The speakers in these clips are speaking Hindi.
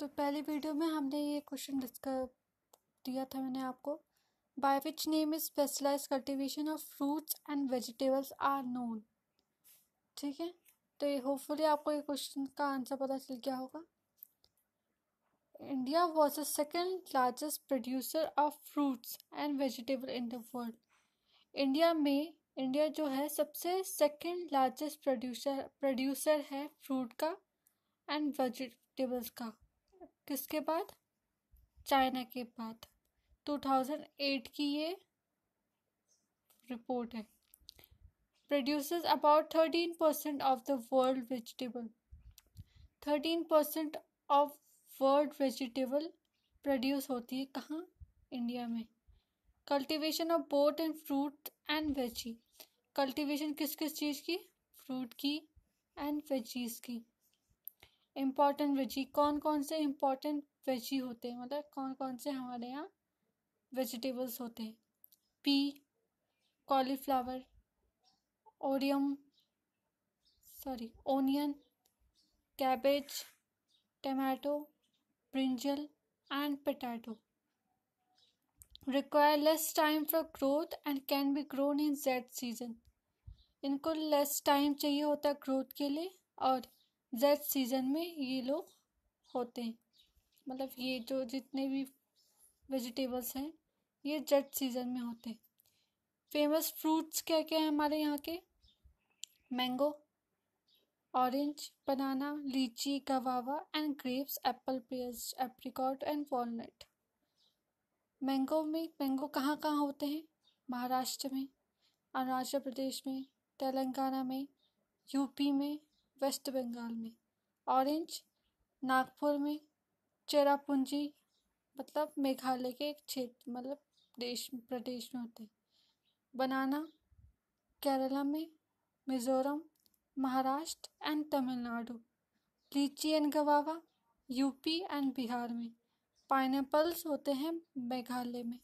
तो पहली वीडियो में हमने ये क्वेश्चन डिस्कस दिया था मैंने आपको, by which name is specialise cultivation of fruits and vegetables are known. ठीक है, तो ये होपफुली आपको ये क्वेश्चन का आंसर पता चल गया होगा। India was the second largest producer of fruits and vegetable in the world. India जो है सबसे सेकेंड लार्जेस्ट प्रोड्यूसर है फ्रूट का एंड वेजिटेबल्स का। किसके बाद? चाइना के बाद। 2008 की ये रिपोर्ट है। Produces about 13% of the world vegetable. 13% of world vegetable produce होती है कहाँ? इंडिया में। Cultivation of both and fruit and veggie. Cultivation किस किस चीज़ की? फ्रूट की एंड वेजीज की। इम्पॉर्टेंट वेजी कौन कौन से इम्पॉर्टेंट वेजी होते हैं, मतलब कौन कौन से हमारे यहाँ वेजिटेबल्स होते हैं? P, cauliflower, onion, cabbage, tomato, brinjal and potato. Require less time for growth and can be grown in Z season. इनको लेस टाइम चाहिए होता है ग्रोथ के लिए और जेड सीजन में ये लोग होते हैं। मतलब ये जो जितने भी वेजिटेबल्स हैं ये जेड सीजन में होते हैं। फेमस फ्रूट्स क्या क्या है हमारे यहाँ के? मैंगो, ऑरेंज, बनाना, लीची, गवावा and grapes, Apple, pairs, apricot and walnut. Mango कहाँ कहाँ होते हैं? महाराष्ट्र में, अरुणाचल प्रदेश में, तेलंगाना में, यूपी में, वेस्ट बंगाल में। ऑरेंज नागपुर में, चेरापूंजी मतलब मेघालय के एक क्षेत्र मतलब प्रदेश में होते हैं। बनाना केरला में, मिजोरम, महाराष्ट्र एंड तमिलनाडु। लीची एंड गवावा यूपी एंड बिहार में। पाइनएप्पल्स होते हैं मेघालय में।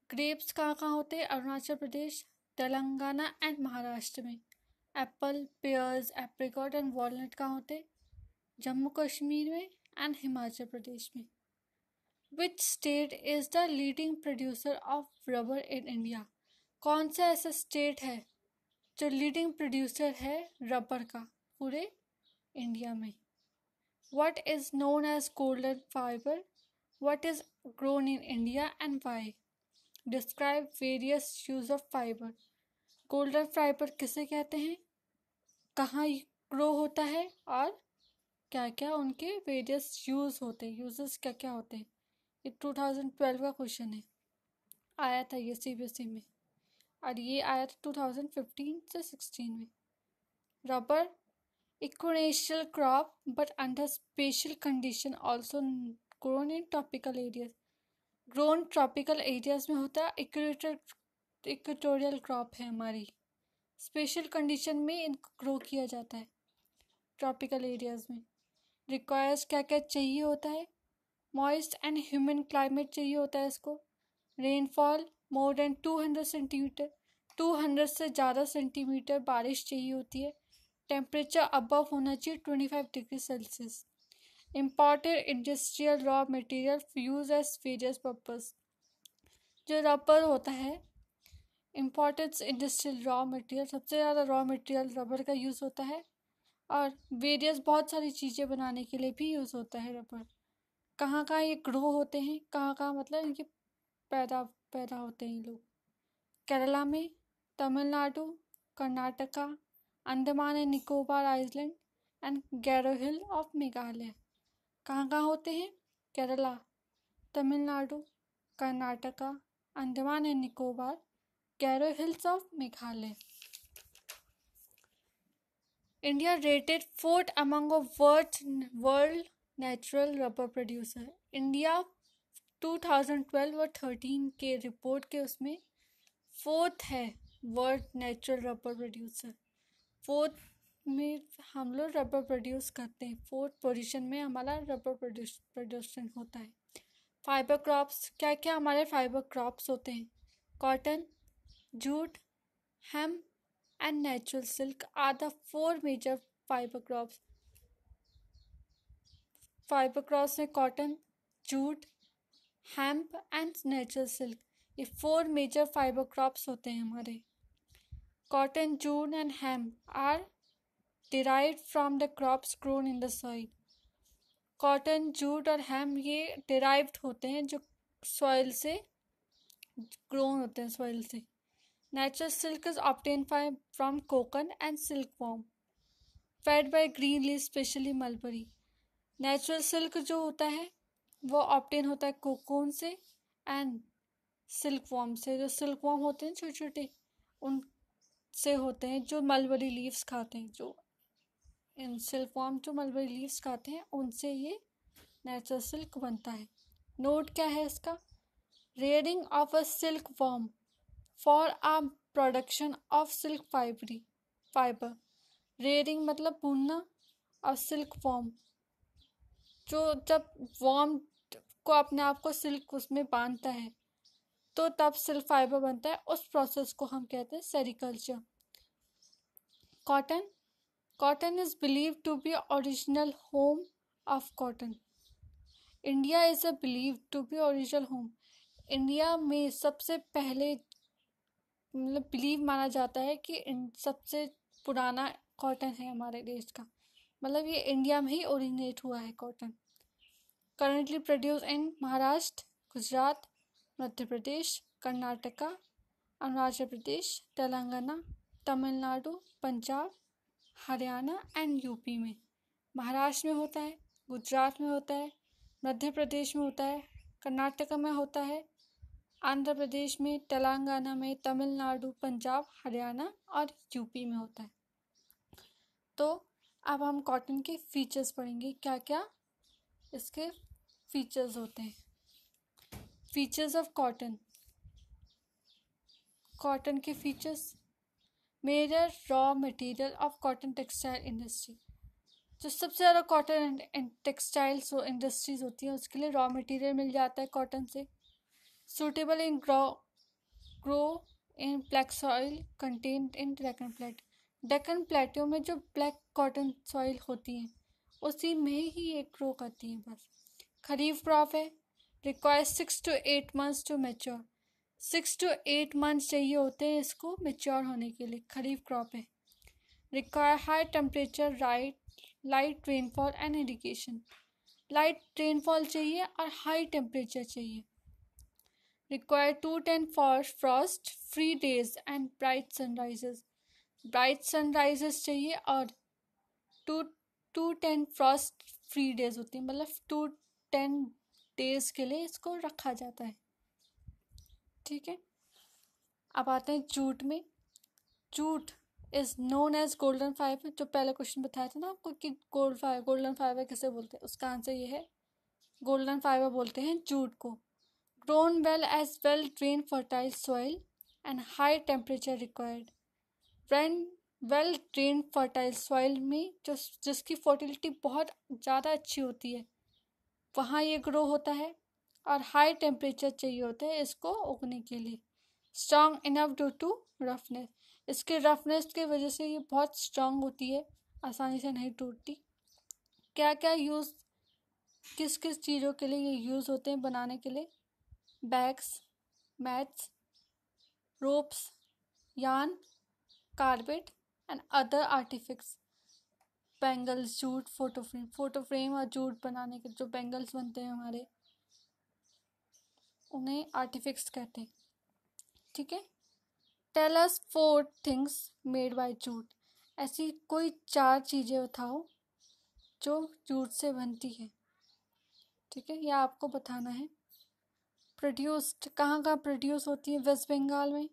ग्रेप्स कहाँ कहाँ होते हैं? अरुणाचल प्रदेश, तेलंगाना एंड महाराष्ट्र में। Apple, pairs, apricot and walnut कहाँ होते हैं? जम्मू कश्मीर में एंड हिमाचल प्रदेश में। Which state is the leading producer of rubber in India? कौन सा ऐसा स्टेट है जो लीडिंग प्रोड्यूसर है रबर का पूरे इंडिया में? What is known as golden fiber? What is grown in India and why? Describe various use of fiber. Golden fibre किसे कहते हैं, कहाँ ग्रो होता है और क्या क्या उनके वेरियस यूज होते हैं, यूजेस क्या क्या होते हैं? ये 2012 का क्वेश्चन है, आया था ये सीबीएसई में और ये आया था 2015 से 16 में। Rubber equinoctial crop but under special condition also grown in tropical areas. grown tropical areas में होता है। इक्वेटोरियल क्रॉप है हमारी, स्पेशल कंडीशन में इनको ग्रो किया जाता है ट्रॉपिकल एरियाज में। रिक्वायर्स क्या क्या चाहिए होता है? मॉइस्ट एंड ह्यूमन क्लाइमेट चाहिए होता है इसको। रेनफॉल मोर देन 200 सेंटीमीटर, 200 से ज़्यादा सेंटीमीटर बारिश चाहिए होती है। टेम्परेचर अबव होना चाहिए 25 degree Celsius. Imported industrial raw material use as various purpose. जो रबर होता है, इम्पॉर्टेड इंडस्ट्रियल रॉ मटेरियल, सबसे ज़्यादा रॉ मटेरियल रबर का यूज़ होता है और वेरियस बहुत सारी चीज़ें बनाने के लिए भी यूज़ होता है रबर। कहाँ कहाँ ये ग्रो होते हैं, कहाँ कहाँ मतलब इनके पैदा होते हैं ये लोग? केरला में, Tamil Nadu, Karnataka, Andaman and Nicobar island and Garo hill of Meghalaya. कहाँ कहाँ होते हैं? Kerala, Tamil Nadu, Karnataka, Andaman and Nicobar, Garo hills of Meghalaya. India rated fourth among world natural rubber producer. India 2012 और 13 के रिपोर्ट के उसमें फोर्थ है world natural rubber producer. Fourth में हम लोग रबर प्रोड्यूस करते हैं, फोर्थ पोजीशन में हमारा रबर प्रोडक्शन होता है। फाइबर क्रॉप्स क्या क्या हमारे फाइबर क्रॉप्स होते हैं? Cotton, jute, hemp and natural silk are the 4 major fibre crops. Fibre crops में cotton, jute, hemp and natural silk, ये 4 मेजर फाइबर क्रॉप्स होते हैं हमारे। Cotton, jute and hemp are derived from the crops grown in the soil. Cotton, jute और हेम्प ये डिराइव्ड होते हैं जो सॉइल से ग्रोन होते हैं, सॉइल से। Natural silk is obtain from cocoon and silk worm fed by green leaf, specially mulberry. Natural silk जो होता है वो ऑब्टेन होता है कोकोन से एंड सिल्क वॉर्म से। जो सिल्क वॉर्म होते हैं छोटे छोटे, उनसे होते हैं जो मलबरी लीव्स खाते हैं। जो इन सिल्क वॉर्म जो मलबरी लीव्स खाते हैं उनसे ये नेचुरल सिल्क बनता है। नोट क्या है इसका? Rearing of a silk worm for uh production of silk fibre. Rearing मतलब भूनना, और सिल्क वॉर्म जो जब वॉर्म को अपने आप को सिल्क उसमें बांधता है तो तब सिल्क फाइबर बनता है। उस प्रोसेस को हम कहते हैं sericulture. Cotton is believed to be original home of cotton. India is believed to be original home. India में सबसे पहले मतलब बिलीव माना जाता है कि सबसे पुराना कॉटन है हमारे देश का। मतलब ये इंडिया में ही ओरिजिनेट हुआ है cotton. Currently produce in Maharashtra, Gujarat, Madhya Pradesh, Karnataka, Arunachal Pradesh, Telangana, Tamil Nadu, Punjab, Haryana and UP में। महाराष्ट्र में होता है, गुजरात में होता है, मध्य प्रदेश में होता है, कर्नाटक में होता है, आंध्र प्रदेश में, तेलंगाना में, तमिलनाडु, पंजाब, हरियाणा और यूपी में होता है। तो अब हम कॉटन के फीचर्स पढ़ेंगे, क्या क्या इसके फीचर्स होते हैं। Features of cotton. कॉटन के features. Major raw material of cotton textile industry. जो सबसे ज़्यादा कॉटन टेक्सटाइल्स इंडस्ट्रीज होती हैं उसके लिए रॉ मटेरियल मिल जाता है कॉटन से। Suitable in grow in black soil content in Deccan plate. Deccan प्लेटों में जो ब्लैक कॉटन सॉइल होती हैं उसी में ही ये ग्रो करती हैं बस। खरीफ क्रॉप है, require 6 to 8 months to mature. 6 to 8 months चाहिए होते हैं इसको मैच्योर होने के लिए। खरीफ क्रॉप है। Require high temperature, light rainfall and irrigation. Light rainfall चाहिए और हाई टेम्परेचर चाहिए। Require 210 Frost free days and bright sunrises. Bright sunrises चाहिए और 210 फ्रॉस्ट फ्री डेज होती है, मतलब 210 डेज के लिए इसको रखा जाता है। ठीक है, अब आते हैं जूट में। Jute is known as golden fibre. जो पहले क्वेश्चन बताया था ना आपको कि गोल्डन फाइबर किसे बोलते हैं, उसका आंसर ये है, गोल्डन फाइबर बोलते हैं जूट को। Grown well as well drain fertile soil and high temperature required. Well drain fertile soil में जिसकी फर्टिलिटी बहुत ज़्यादा अच्छी होती है वहाँ ये ग्रो होता है, और हाई टेम्परेचर चाहिए होता है इसको उगने के लिए। Strong enough due to roughness. इसके रफनेस की वजह से ये बहुत स्ट्रॉन्ग होती है, आसानी से नहीं टूटती। क्या क्या यूज़, किस किस चीज़ों के लिए ये यूज़ होते हैं बनाने के लिए? Bags, mats, ropes, yarn, carpet and other artefacts. Bangles, jute, photo frame और जूट बनाने के जो बैंगल्स बनते हैं हमारे, उन्हें आर्टिफिक्स कहते हैं। ठीक है, tell us 4 things made by jute. ऐसी कोई 4 चीज़ें बताओ जो जूट से बनती है। ठीक है, यह आपको बताना है। प्रोड्यूस्ड कहाँ कहाँ प्रोड्यूस होती है? वेस्ट बंगाल में,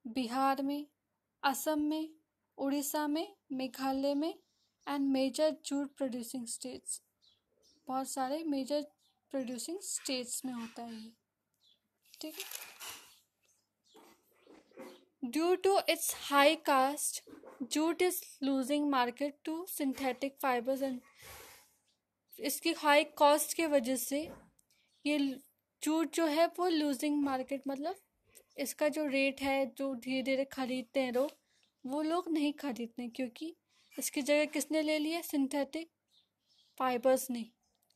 बिहार में, असम में, उड़ीसा में, मेघालय में and major jute producing states. बहुत सारे मेजर प्रोड्यूसिंग स्टेट्स में होता है ये। ठीक है, due to its high cost jute is losing market to synthetic fibres and. इसकी हाई कॉस्ट के वजह से ये जूट जो है वो लूजिंग मार्केट, मतलब इसका जो रेट है जो धीरे धीरे खरीदते हैं लोग, वो लोग नहीं खरीदते क्योंकि इसकी जगह किसने ले लिया? सिंथेटिक फाइबर्स ने।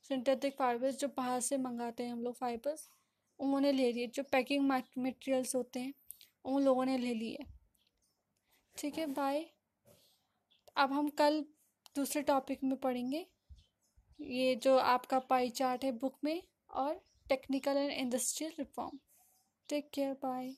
सिंथेटिक फाइबर्स जो बाहर से मंगाते हैं हम लोग फाइबर्स, उन्होंने ले लिए। जो पैकिंग मटेरियल्स होते हैं उन लोगों ने ले लिए। ठीक है, बाय। अब हम कल दूसरे टॉपिक में पढ़ेंगे, ये जो आपका पाई चार्ट है बुक में, और technical and industrial reform. Take care, bye.